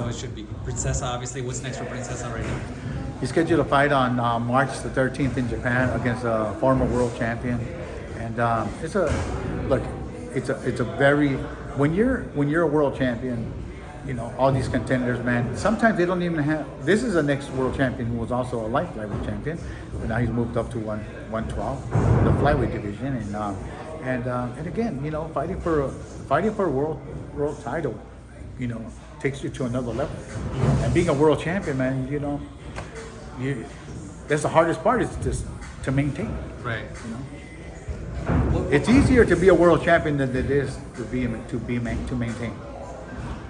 so it should be. Princesa, obviously. What's next for Princesa right now? He's scheduled to fight on March the 13th in Japan against a former world champion, and it's a very when you're a world champion, you know, all these contenders, man. Sometimes they don't even have. This is the next world champion who was also a light flyweight champion, but now he's moved up to 112 in the flyweight division, and again, you know, fighting for a world title, you know, takes you to another level. And being a world champion, man, you know, that's the hardest part, is just to maintain. Right. You know, it's easier to be a world champion than it is to maintain.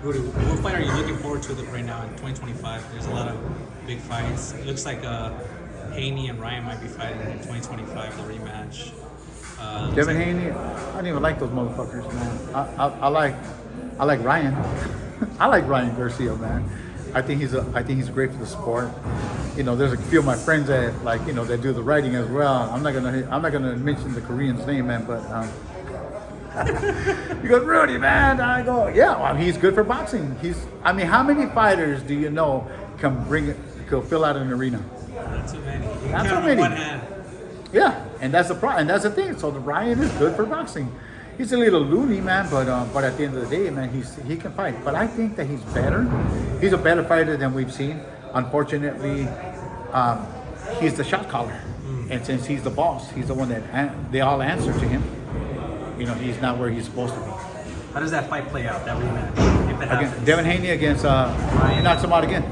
Rudy, what fight are you looking forward to right now in 2025? There's a lot of big fights. It looks like Haney and Ryan might be fighting in 2025, the rematch. Devin Haney, I don't even like those motherfuckers, man. I like Ryan. I like Ryan Garcia, man. I think he's great for the sport. You know, there's a few of my friends that that do the writing as well. I'm not gonna mention the Korean's name, man, but he goes, Rudy, man. I go, yeah, well, he's good for boxing. How many fighters do you know can fill out an arena? Not too many. Not too many. One hand. Yeah, and that's the problem, and that's the thing. So the Ryan is good for boxing. He's a little loony, man, but at the end of the day, man, he can fight. But I think that he's better. He's a better fighter than we've seen. Unfortunately, he's the shot caller, and since he's the boss, he's the one that they all answer to him. You know, he's not where he's supposed to be. How does that fight play out? That rematch, if it happens? Devin Haney against Ryan. He knocks him out again.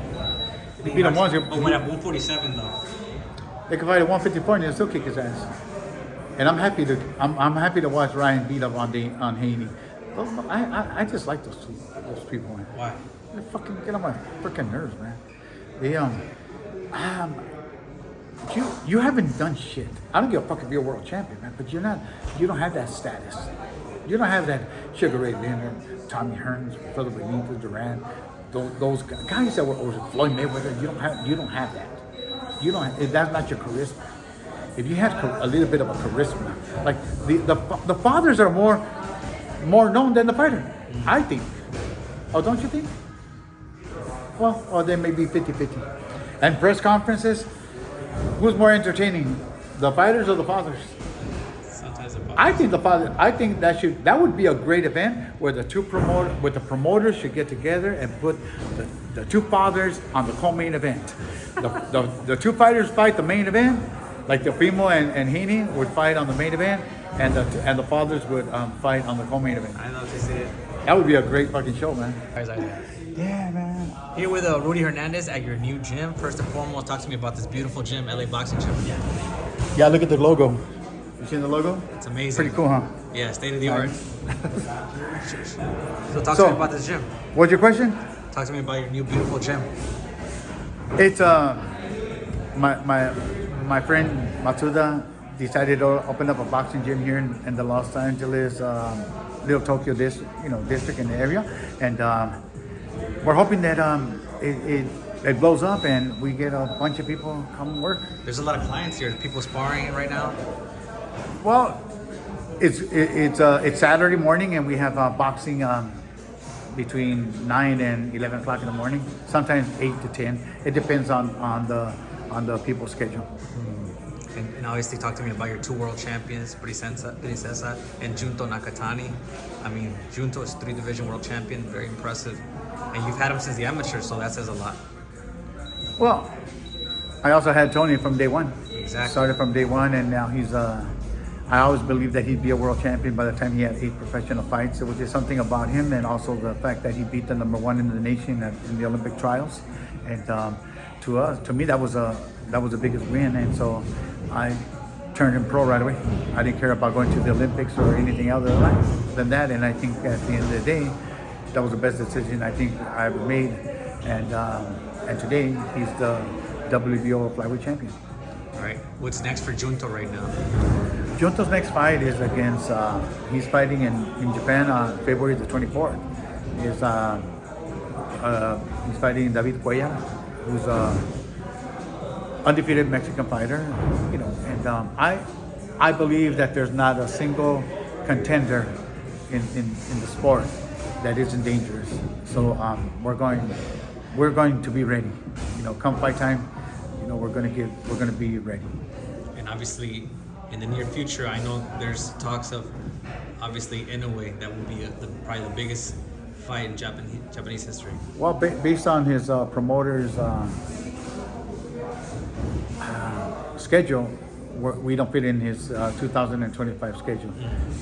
He beat him once. But when at 147 though, they can fight at 154 and he'll still kick his ass. And I'm happy to watch Ryan beat up on Haney. I just like those people, man. Why? They fucking get on my freaking nerves, man. You haven't done shit. I don't give a fuck if you're a world champion, man, but you don't have that status. You don't have that Sugar Ray Leonard, Tommy Hearns, Philip Benitez, Duran, those guys that were Floyd Mayweather. You don't have that. That's not your charisma. If you had a little bit of a charisma, like the fathers are more known than the fighter, I think. Oh, don't you think? Well, or they may be 50-50. And press conferences, who's more entertaining, the fighters or the fathers? Sometimes the fathers. I think the father. I think that would be a great event where the promoters should get together and put the two fathers on the co-main event. The two fighters fight the main event, like the Fimo and Haney would fight on the main event, and the fathers would fight on the co-main event. I know this is it. That would be a great fucking show, man. Yeah, man. Here with Rudy Hernandez at your new gym. First and foremost, talk to me about this beautiful gym, LA Boxing Gym. Yeah, look at the logo. You seen the logo? It's amazing. Pretty cool, huh? Yeah, state of the art. So talk to me about this gym. What's your question? Talk to me about your new beautiful gym. It's my friend Matsuda decided to open up a boxing gym here in the Los Angeles Little Tokyo district in the area, and we're hoping that it blows up and we get a bunch of people come work. There's a lot of clients here. People sparring right now. Well, it's Saturday morning and we have boxing between 9 and 11 o'clock in the morning. Sometimes 8 to 10. It depends on the people's schedule. And obviously talk to me about your two world champions, Princesa and Junto Nakatani. I mean, Junto is 3-division world champion, very impressive. And you've had him since the amateur, so that says a lot. Well, I also had Tony from day one. Exactly. Started from day one, and now he's I always believed that he'd be a world champion by the time he had 8 professional fights. It was just something about him, and also the fact that he beat the #1 in the nation in the Olympic trials. And to me, that was the biggest win. And so I turned him pro right away. I didn't care about going to the Olympics or anything else than that. And I think at the end of the day, that was the best decision I think I ever made. And today he's the WBO flyweight champion. All right. What's next for Junto right now? Junto's next fight is against, he's fighting in Japan on February the 24th. He's fighting David Cuellar, who's a undefeated Mexican fighter. And I believe that there's not a single contender in the sport that isn't dangerous. So we're going we're going to be ready. You know, come fight time, you know, we're gonna be ready. And obviously, in the near future, I know there's talks of obviously Inoue that will be probably the biggest fight in Japanese history. Well, based on his promoter's schedule, we don't fit in his 2025 schedule.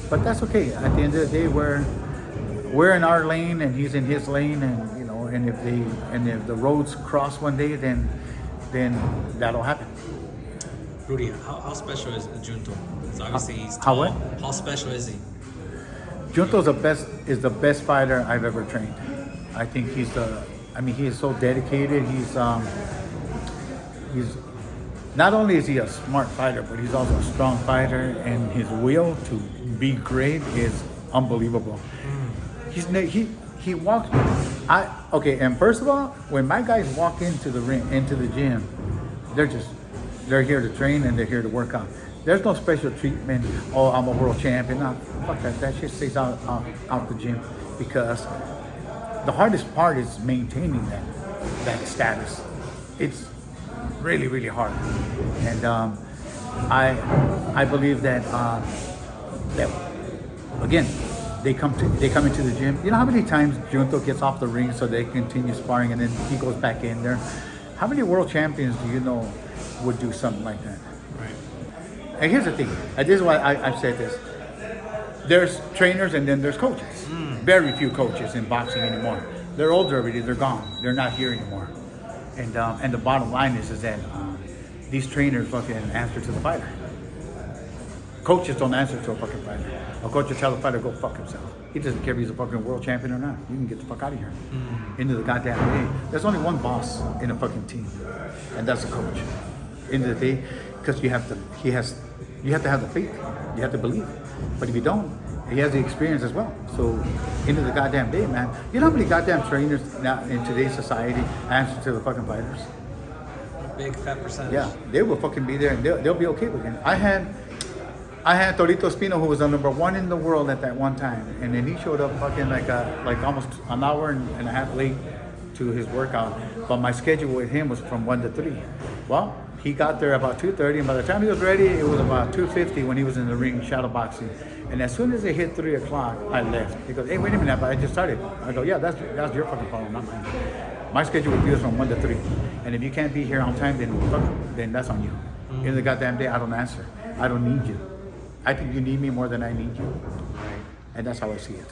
But that's okay. At the end of the day, we're in our lane and he's in his lane, and you know, and if the roads cross one day, then that'll happen. Rudy, how special is Junto? Because obviously he's How tall. what? How special is he? Junto's the best fighter I've ever trained. I think he is so dedicated. He's not only is he a smart fighter, but he's also a strong fighter, and his will to be great is unbelievable. He walks. And first of all, when my guys walk into the ring, into the gym, they're here to train and they're here to work out. There's no special treatment. Oh, I'm a world champion. No, fuck that. That shit stays out the gym, because the hardest part is maintaining that status. It's really, really hard. And I believe that again, they come into the gym. You know how many times Junto gets off the ring so they continue sparring and then he goes back in there? How many world champions do you know would do something like that? Right. And here's the thing. And this is why I've said this. There's trainers and then there's coaches. Very few coaches in boxing anymore. They're older already. They're gone. They're not here anymore. And the bottom line is that these trainers fucking answer to the fighter. Coaches don't answer to a fucking fighter. A coach will tell the fighter to go fuck himself. He doesn't care if he's a fucking world champion or not. You can get the fuck out of here. Into the goddamn day. There's only one boss in a fucking team, and that's the coach. Into the day, because you have to have the faith. You have to believe. But if you don't, he has the experience as well. So into the goddamn day, man. You know how many goddamn trainers now in today's society answer to the fucking fighters? Big fat percentage. Yeah, they will fucking be there and they'll be okay with it. I had Torito Espino, who was the number one in the world at that one time, and then he showed up fucking like almost an hour and a half late to his workout. But my schedule with him was from 1 to 3. Well, he got there about 2:30, and by the time he was ready, it was about 2:50 when he was in the ring shadow boxing. And as soon as it hit 3 o'clock, I left. He goes, "Hey, wait a minute, but I just started." I go, "Yeah, that's your fucking problem, not mine. My schedule with you is from 1 to 3, and if you can't be here on time, then that's on you. In the goddamn day, I don't answer. I don't need you. I think you need me more than I need you." And that's how I see it.